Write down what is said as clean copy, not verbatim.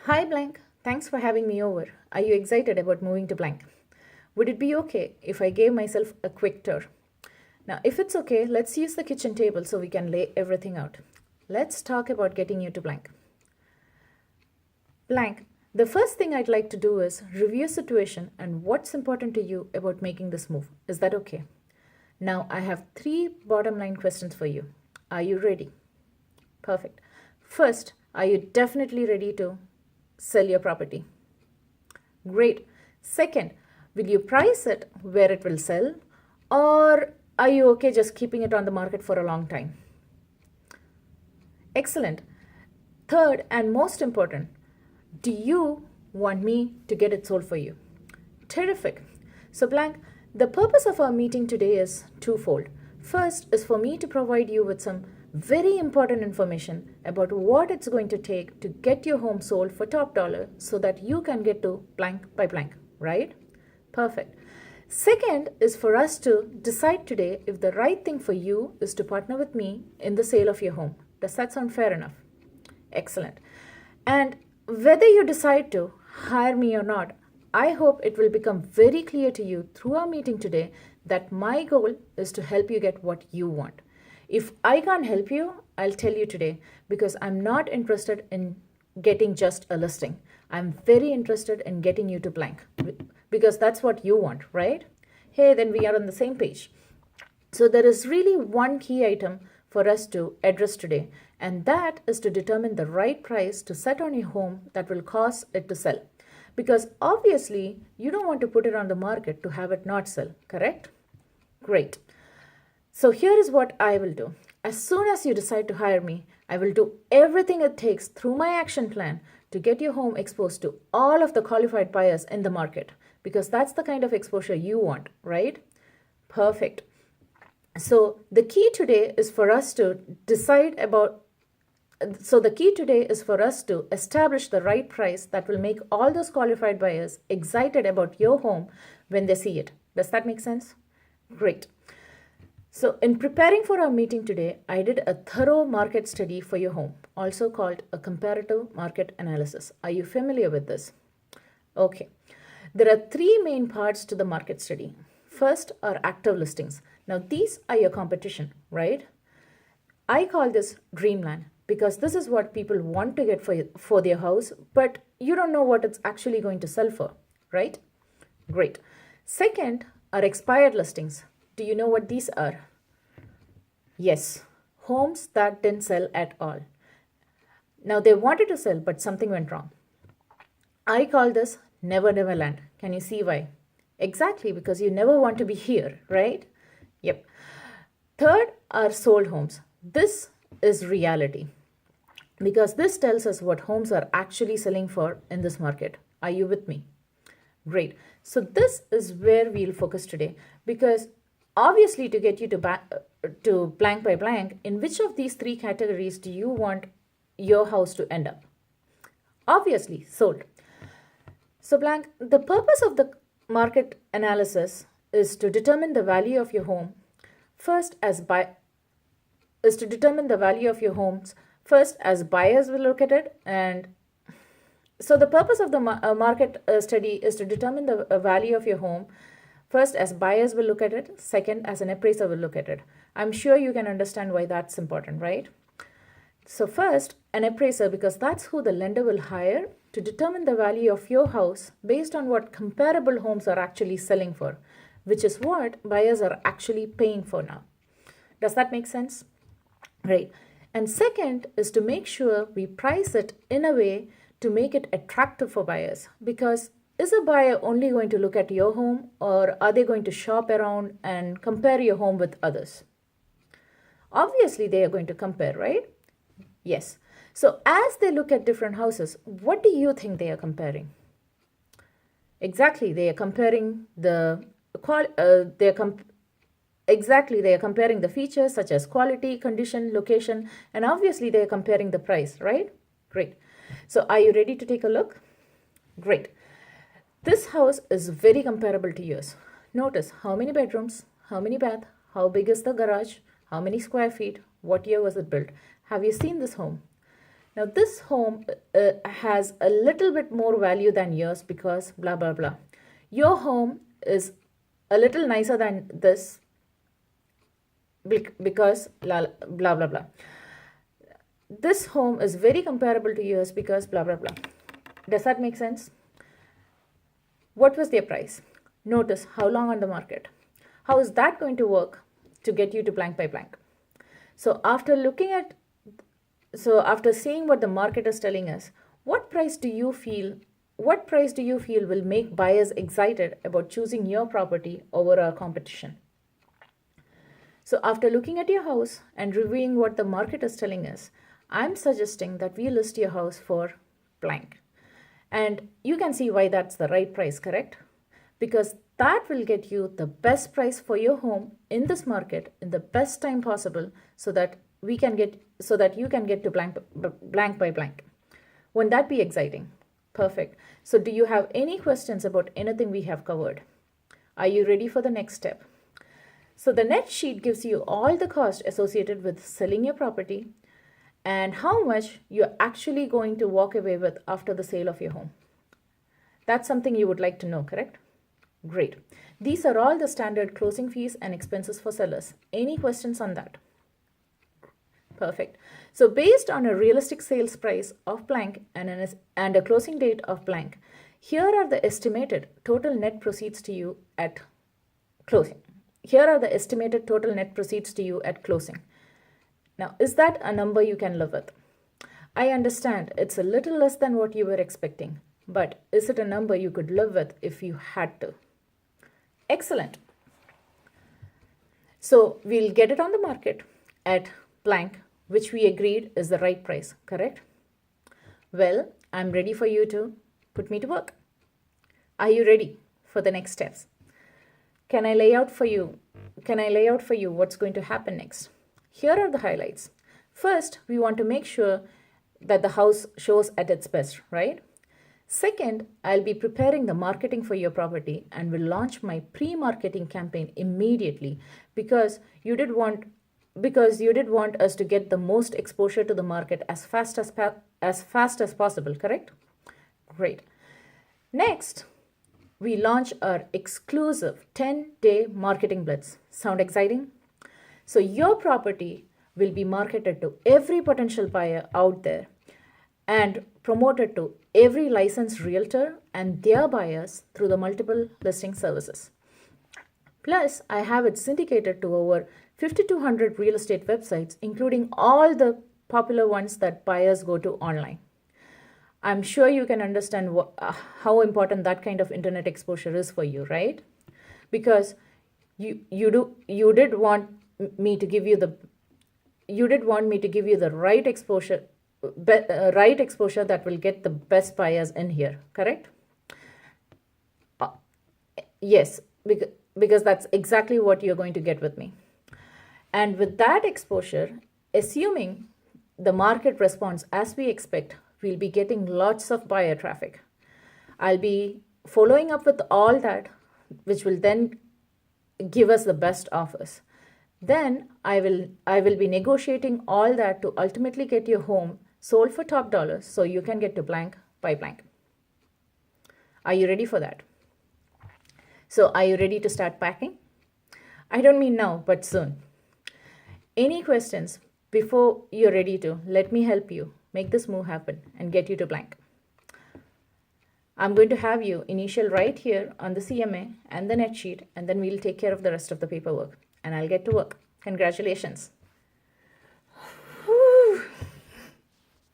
Hi Blank, thanks for having me over. Are you excited about moving to Blank? Would it be okay if I gave myself a quick tour? Now, if it's okay, let's use the kitchen table so we can lay everything out. Let's talk about getting you to Blank. Blank, the first thing I'd like to do is review your situation and what's important to you about making this move. Is that okay? Now, I have three bottom line questions for you. Are you ready? Perfect. First, are you definitely ready to sell your property? Great. Second, will you price it where it will sell, or are you okay just keeping it on the market for a long time? Excellent. Third, and most important, do you want me to get it sold for you? Terrific. So, Blank, the purpose of our meeting today is twofold. First is for me to provide you with some very important information about what it's going to take to get your home sold for top dollar so that you can get to blank by blank, right? Perfect. Second is for us to decide today if the right thing for you is to partner with me in the sale of your home. Does that sound fair enough? Excellent. And whether you decide to hire me or not, I hope it will become very clear to you through our meeting today that my goal is to help you get what you want. If I can't help you, I'll tell you today because I'm not interested in getting just a listing. I'm very interested in getting you to blank because that's what you want, right? Hey, then we are on the same page. So there is really one key item for us to address today, and that is to determine the right price to set on your home that will cause it to sell. Because obviously, you don't want to put it on the market to have it not sell, correct? Great. So here is what I will do. As soon as you decide to hire me, I will do everything it takes through my action plan to get your home exposed to all of the qualified buyers in the market because that's the kind of exposure you want, right? Perfect. So the key today is for us to establish the right price that will make all those qualified buyers excited about your home when they see it. Does that make sense? Great. So in preparing for our meeting today, I did a thorough market study for your home, also called a comparative market analysis. Are you familiar with this? Okay. There are three main parts to the market study. First are active listings. Now these are your competition, right? I call this dreamland because this is what people want to get for their house, but you don't know what it's actually going to sell for, right? Great. Second are expired listings. Do you know what these are? Yes, homes that didn't sell at all. Now they wanted to sell, but something went wrong. I call this never never land. Can you see why? Exactly, because you never want to be here, right? Yep. Third are sold homes. This is reality because this tells us what homes are actually selling for in this market. Are you with me? Great. So this is where we'll focus today because obviously to get you to blank by blank, in which of these three categories do you want your house to end up? Obviously, sold. So blank, the purpose of the market analysis is to determine the value of your home first as is to determine the value of your homes first as buyers will look at it, and so the purpose of the market study is to determine the value of your home first as buyers will look at it, second as an appraiser will look at it. I'm sure you can understand why that's important, right? So first, an appraiser, because that's who the lender will hire to determine the value of your house based on what comparable homes are actually selling for, which is what buyers are actually paying for now. Does that make sense? Right. And second is to make sure we price it in a way to make it attractive for buyers, because is a buyer only going to look at your home or are they going to shop around and compare your home with others? Obviously, they are going to compare, right? Yes. So as they look at different houses, what do you think they are comparing? Exactly, they are comparing they are comparing the features such as quality, condition, location, and obviously they are comparing the price, right? Great. So are you ready to take a look? Great. This house is very comparable to yours. Notice how many bedrooms, how many bath, how big is the garage, how many square feet, what year was it built. Have you seen this home? Now, this home has a little bit more value than yours because blah, blah, blah. Your home is a little nicer than this because blah, blah, blah, blah. This home is very comparable to yours because blah, blah, blah. Does that make sense? What was their price? Notice how long on the market. How is that going to work to get you to blank by blank? So after seeing what the market is telling us, what price do you feel will make buyers excited about choosing your property over our competition? So after looking at your house and reviewing what the market is telling us, I'm suggesting that we list your house for blank. And you can see why that's the right price, correct? Because that will get you the best price for your home in this market in the best time possible so that you can get to blank by blank. Wouldn't that be exciting? Perfect. So do you have any questions about anything we have covered? Are you ready for the next step? So the net sheet gives you all the costs associated with selling your property and how much you're actually going to walk away with after the sale of your home. That's something you would like to know, correct? Great. These are all the standard closing fees and expenses for sellers. Any questions on that? Perfect. So based on a realistic sales price of blank and a closing date of blank, here are the estimated total net proceeds to you at closing. Now, is that a number you can live with? I understand it's a little less than what you were expecting, but is it a number you could live with if you had to? Excellent. So we'll get it on the market at blank, which we agreed is the right price, correct? Well, I'm ready for you to put me to work. Are you ready for the next steps? Can I lay out for you what's going to happen next? Here are the highlights. First, we want to make sure that the house shows at its best, right? Second, I'll be preparing the marketing for your property and will launch my pre-marketing campaign immediately because you did want us to get the most exposure to the market as fast as possible, correct? Great. Next, we launch our exclusive 10-day marketing blitz. Sound exciting? So your property will be marketed to every potential buyer out there and promoted to every licensed realtor and their buyers through the multiple listing services. Plus, I have it syndicated to over 5,200 real estate websites, including all the popular ones that buyers go to online. I'm sure you can understand how important that kind of internet exposure is for you, right? Because you did want me to give you the right exposure that will get the best buyers in here, correct? Yes, because that's exactly what you're going to get with me. And with that exposure, assuming the market responds as we expect, we'll be getting lots of buyer traffic. I'll be following up with all that, which will then give us the best offers. Then I will be negotiating all that to ultimately get your home sold for top dollar so you can get to blank by blank. Are you ready for that? So are you ready to start packing? I don't mean now, but soon. Any questions before you're ready to? Let me help you make this move happen and get you to blank. I'm going to have you initial right here on the CMA and the net sheet, and then we'll take care of the rest of the paperwork. And I'll get to work. Congratulations.